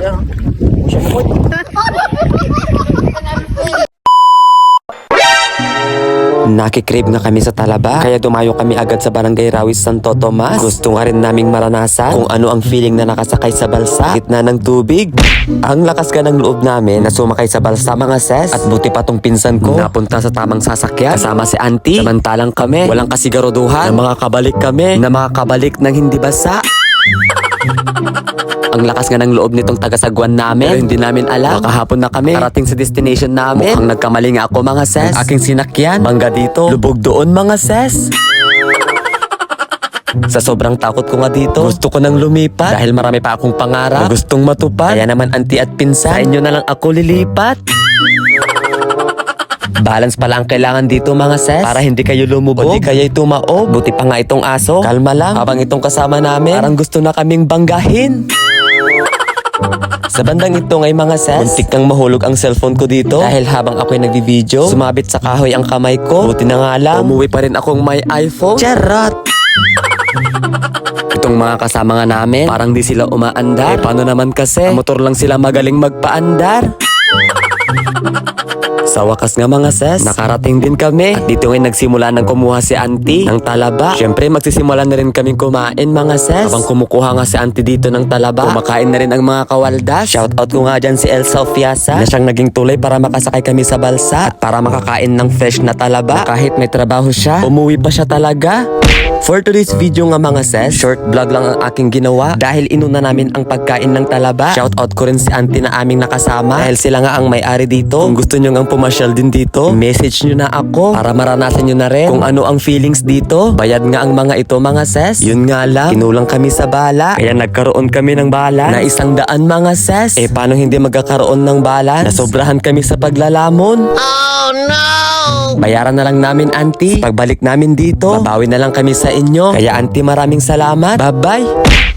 Ayan. Siya mo. Nakikrave na kami sa Talaba, kaya dumayo kami agad sa Barangay Rawis, Santo Tomas. Gusto nga rin naming maranasan kung ano ang feeling na nakasakay sa balsa, gitna ng tubig. Ang lakas ka ng loob namin na sumakay sa balsa, mga ses. At buti pa tong pinsan ko napunta sa tamang sasakyan kasama si auntie. Samantalang kami, walang kasigaruduhan na makakabalik kami, na makakabalik ng hindi basa. Ang lakas nga ng loob nitong taga-Sagwan namin, pero hindi namin alam. Kahapon na kami parating sa destination namin. Mukhang nagkamali nga ako, mga ses. Ang aking sinakyan, bangga dito, lubog doon, mga ses. Sa sobrang takot ko nga dito, gusto ko nang lumipat dahil marami pa akong pangarap na gustong matupad. Kaya naman, auntie at pinsan, sa inyo na lang ako lilipat. Balance pala ang kailangan dito, mga ses, para hindi kayo lumubog o di kaya'y tumaob. Buti pa nga itong aso, kalma lang. Habang itong kasama namin, parang gusto na kaming banggahin. Sa bandang ito ngay, mga ses, muntik kang mahulog ang cellphone ko dito dahil habang ako'y nagbi-video, sumabit sa kahoy ang kamay ko. Buti na nga lang, umuwi pa rin akong may iPhone. Charot! Itong mga kasama nga namin, parang di sila umaandar. Paano naman kasi, motor lang sila magaling magpaandar. Sa wakas nga, mga ses, nakarating din kami. At dito ngayon nagsimula nang kumuha si auntie ng talaba. Siyempre magsisimula na rin kaming kumain, mga ses. Habang kumukuha nga si auntie dito ng talaba, kumakain na rin ang mga kawaldas. Shoutout ko nga dyan si Elsa Ofiasa na siyang naging tulay para makasakay kami sa balsa at para makakain ng fresh na talaba. Na kahit may trabaho siya, umuwi pa siya talaga. For today's video nga, mga ses, short vlog lang ang aking ginawa dahil inuna namin ang pagkain ng talaba. Shoutout ko rin si auntie na aming nakasama dahil sila nga ang may-ari dito. Kung gusto nyo nga pumasyal din dito, message nyo na ako para maranasan nyo na rin kung ano ang feelings dito. Bayad nga ang mga ito, mga ses. Yun nga lang, kinulang kami sa bala, kaya nagkaroon kami ng bala na 100, mga ses. Eh paano hindi magkakaroon ng balance? Nasobrahan kami sa paglalamon. Oh no! Bayaran na lang namin, auntie. Pagbalik namin dito, babawi na lang kami sa inyo. Kaya auntie, maraming salamat. Bye-bye!